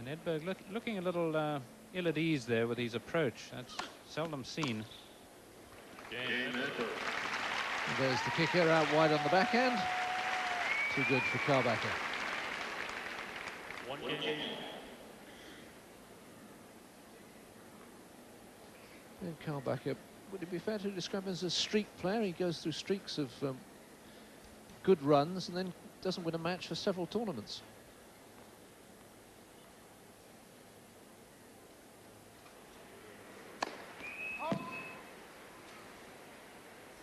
And Edberg looking a little ill at ease there with his approach. That's seldom seen. And there's the kicker out wide on the backhand. Too good for Karbacher. And Karbacher, would it be fair to describe him as a streak player? He goes through streaks of good runs and then doesn't win a match for several tournaments.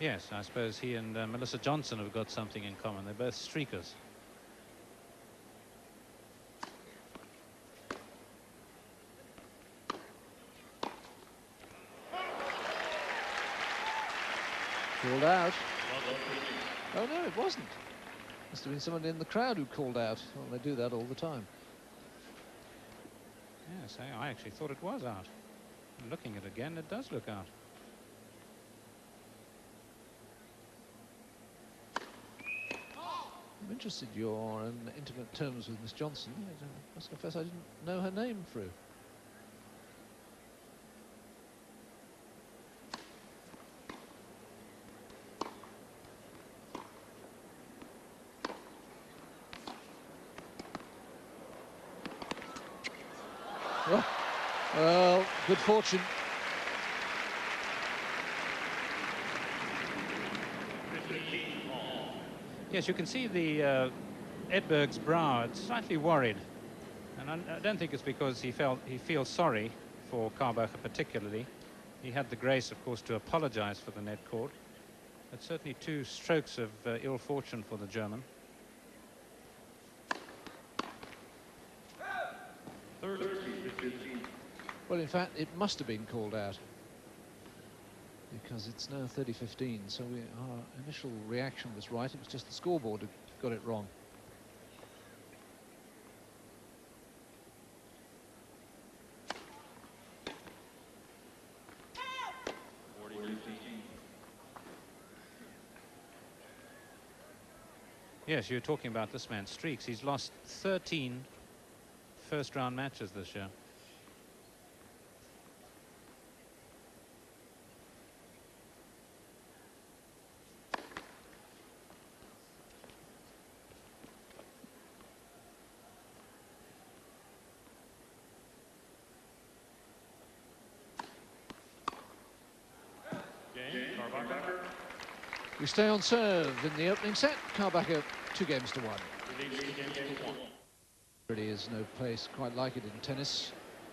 Yes, I suppose he and Melissa Johnson have got something in common. They're both streakers. Called out. Oh no, it wasn't. Must have been someone in the crowd who called out. Well, they do that all the time. Yes, I actually thought it was out. Looking at it again, it does look out. I'm interested you're on intimate terms with Miss Johnson. I must confess I didn't know her name through. Well, good fortune. Yes, you can see the Edberg's brow. It's slightly worried, and I don't think it's because he feels sorry for Karbacher particularly. He had the grace, of course, to apologize for the net cord. But certainly 2 strokes of ill fortune for the German. Well, in fact, it must have been called out because it's now 30-15. So our initial reaction was right. It was just the scoreboard that got it wrong. Yes, you were talking about this man's streaks. He's lost 13 first-round matches this year. We stay on serve in the opening set. Karbacher 2-1. Really is no place quite like it in tennis.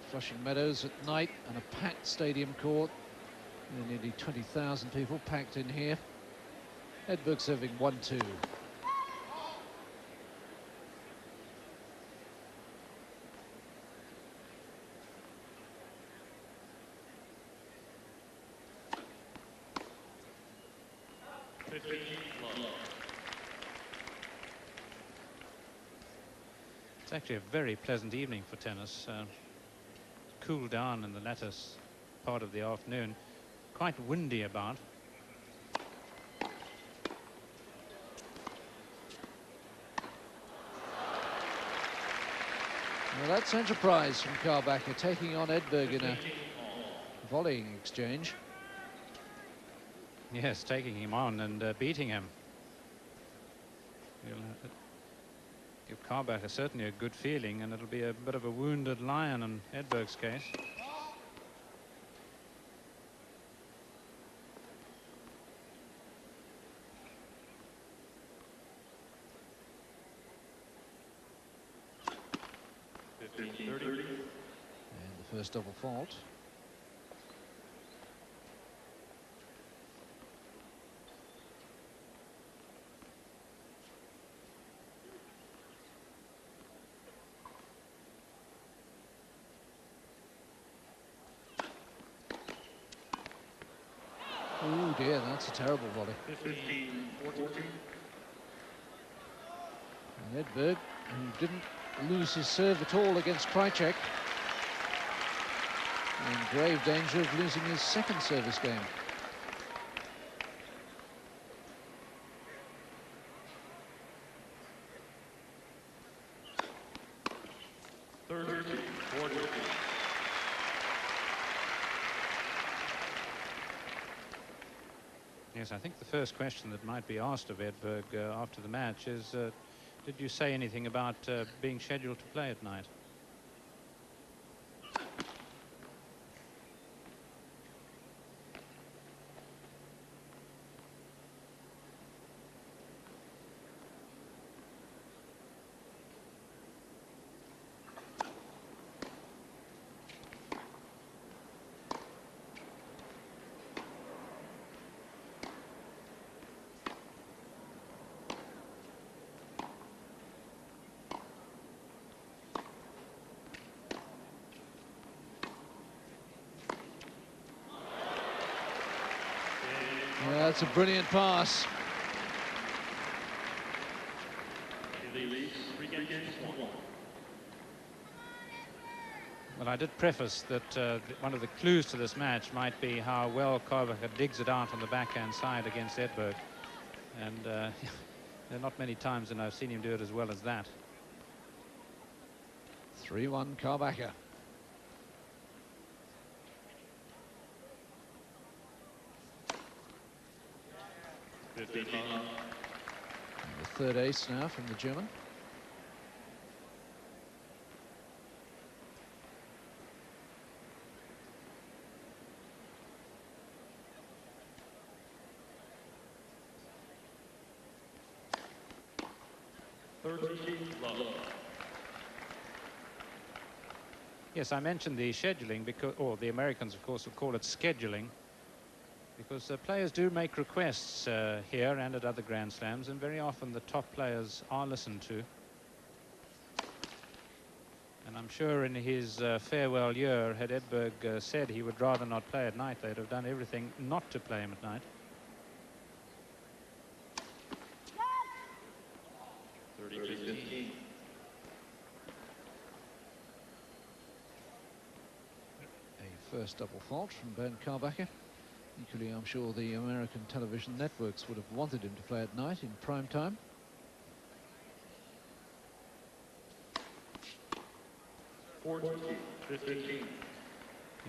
Flushing Meadows at night and a packed stadium court. Nearly 20,000 people packed in here. Edberg serving 1-2. It's actually a very pleasant evening for tennis. Cooled down in the latter part of the afternoon. Quite windy about. Well, that's enterprise from Karbacher, taking on Edberg in a volleying exchange. Yes, taking him on and beating him. He'll give Karbacher certainly a good feeling, and it'll be a bit of a wounded lion in Edberg's case. And the first double fault. Oh dear, that's a terrible volley. And Edberg, who didn't lose his serve at all against Krajicek, in grave danger of losing his second service game. Yes, I think the first question that might be asked of Edberg after the match is, did you say anything about being scheduled to play at night? Yeah, that's a brilliant pass. Well, I did preface that one of the clues to this match might be how well Karbacher digs it out on the backhand side against Edberg. And there are not many times that I've seen him do it as well as that. 3-1 Karbacher. And the third ace now from the German. Yes, I mentioned the scheduling because, or the Americans, of course, will call it scheduling, because players do make requests here and at other Grand Slams, and very often the top players are listened to. And I'm sure in his farewell year, had Edberg said he would rather not play at night, they'd have done everything not to play him at night. 30-15. A first double fault from Bernd Karbacher. Equally, I'm sure the American television networks would have wanted him to play at night in prime time. You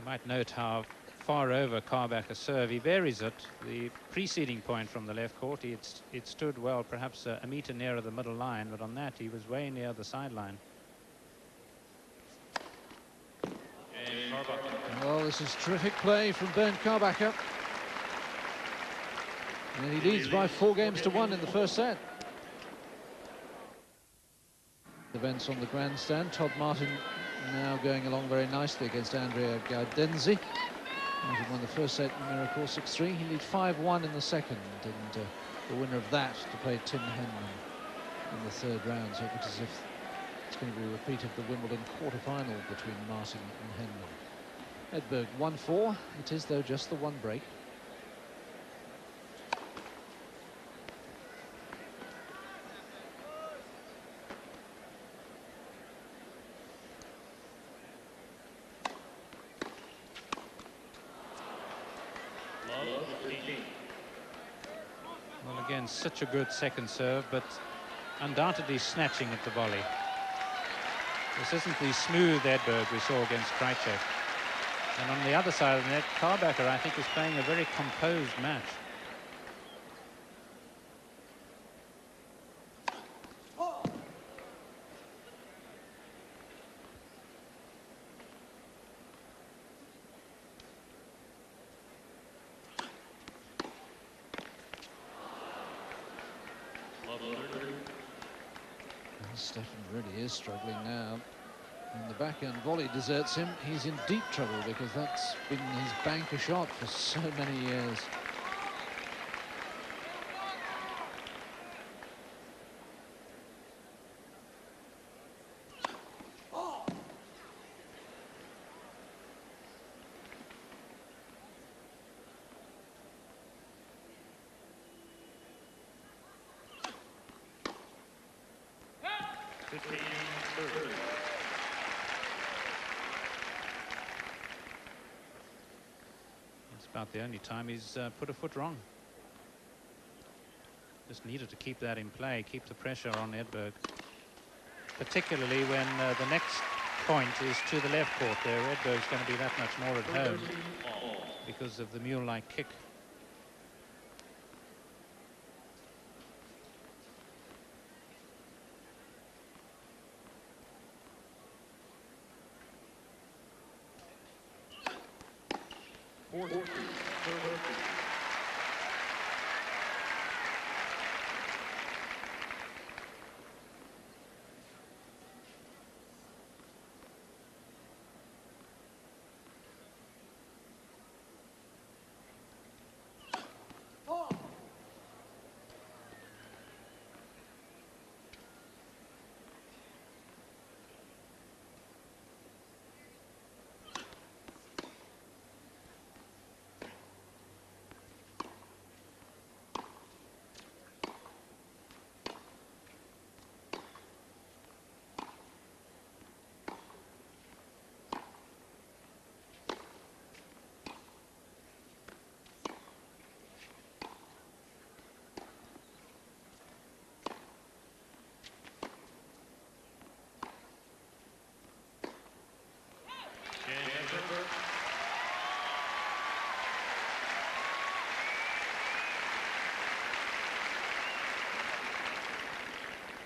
might note how far over Karbacher's serve. He varies it. The preceding point from the left court, it stood well, perhaps a meter nearer the middle line, but on that he was way near the sideline. Well, this is terrific play from Bernd Karbacher. And he leads by 4-1 in the first set. Events on the grandstand. Todd Martin now going along very nicely against Andrea Gaudenzi. Martin won the first set in Miracle 6-3. He leads 5-1 in the second, and the winner of that to play Tim Henman in the third round. So it looks as if it's going to be repeated the Wimbledon quarter-final between Martin and Henman. Edberg 1-4. It is, though, just the one break. Well, again, such a good second serve, but undoubtedly snatching at the volley. This isn't the smooth Edberg we saw against Krajicek. And on the other side of the net, Karbacher, I think, is playing a very composed match. Stefan really is struggling now. And the backhand volley deserts him. He's in deep trouble because that's been his banker shot for so many years. It's about the only time he's put a foot wrong. Just needed to keep that in play, keep the pressure on Edberg. Particularly when the next point is to the left court there. Edberg's going to be that much more at home because of the mule-like kick.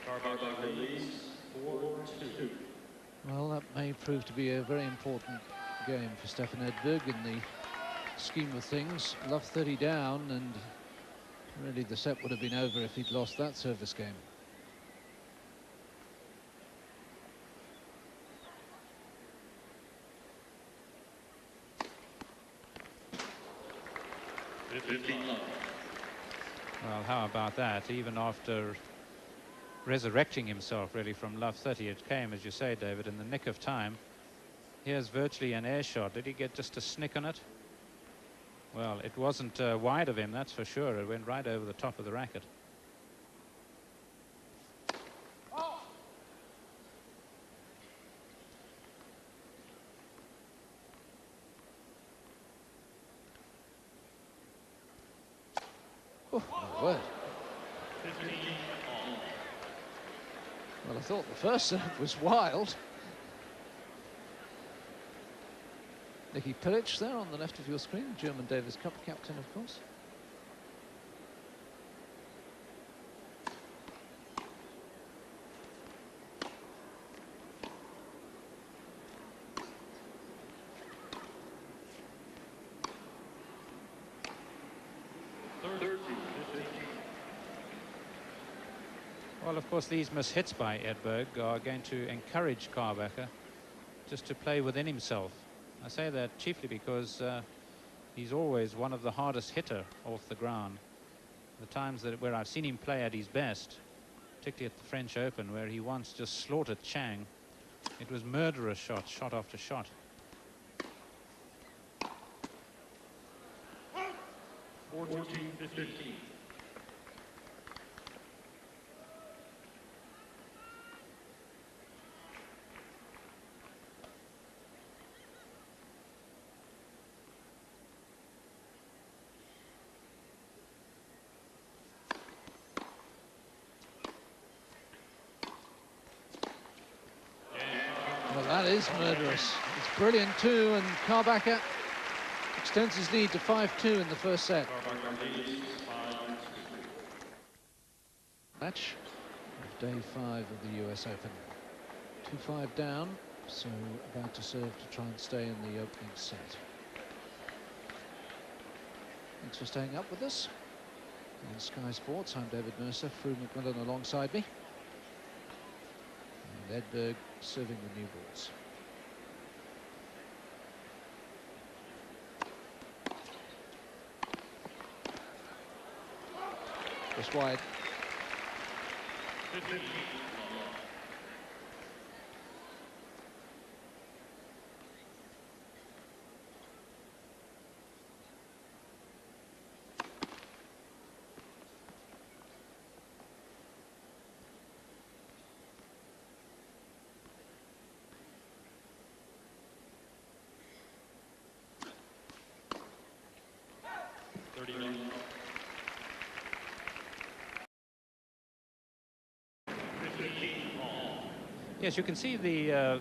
Karbacher leads 4-2. Well, that may prove to be a very important game for Stefan Edberg in the scheme of things. Love 30 down, and really the set would have been over if he'd lost that service game. Well, how about that? Even after resurrecting himself really from love 30, it came, as you say, David, in the nick of time. Here's virtually an air shot. Did he get just a snick on it? Well, it wasn't wide of him, that's for sure. It went right over the top of the racket. Oh, my word. Well, I thought the first serve was wild. Nicky Pilic there on the left of your screen, German Davis Cup captain, of course. Well, of course, these mishits by Edberg are going to encourage Karbacher just to play within himself. I say that chiefly because he's always one of the hardest hitter off the ground. The times where I've seen him play at his best, particularly at the French Open, where he once just slaughtered Chang, it was murderous shots, shot after shot. 14-15. Well, that is murderous. It's brilliant too, and Karbacher extends his lead to 5-2 in the first set. Match of day 5 of the US Open. 2-5 down, so about to serve to try and stay in the opening set. Thanks for staying up with us on Sky Sports. I'm David Mercer, Fru McMillan alongside me. And Edberg serving the new balls. Just wide. Yes, you can see the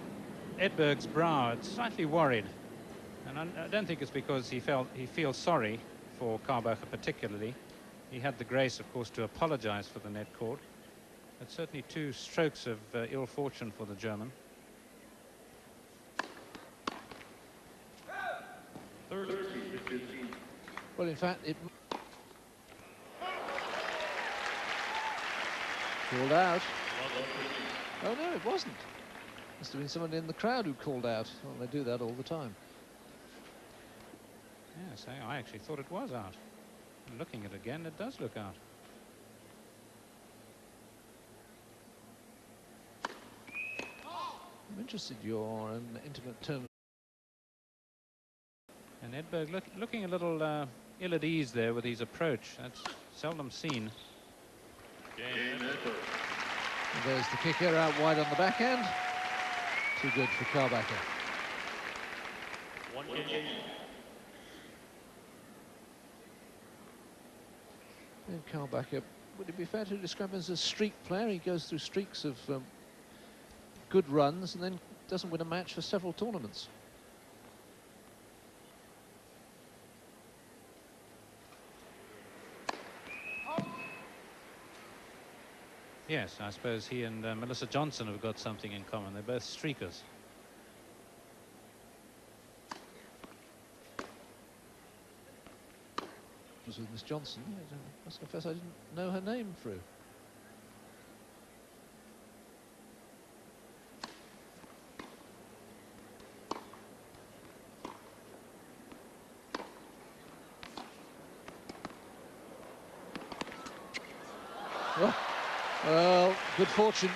Edberg's brow slightly worried, and I don't think it's because he feels sorry for Karbacher particularly. He had the grace, of course, to apologize for the net caught. But certainly 2 strokes of ill fortune for the German. 13-15. Well, in fact, it called out. Oh no, it wasn't. Must have been someone in the crowd who called out. Well, they do that all the time. Yes, I actually thought it was out. Looking at it again, it does look out. I'm interested in your intimate term. And Edberg looking a little ill at ease there with his approach. That's seldom seen. Game over. And there's the kicker out wide on the backhand. Too good for Karbacher. 1 game. And Karbacher, would it be fair to describe him as a streak player? He goes through streaks of good runs and then doesn't win a match for several tournaments. Yes, I suppose he and Melissa Johnson have got something in common. They're both streakers. Was with Miss Johnson. I must confess I didn't know her name through. Well, good fortune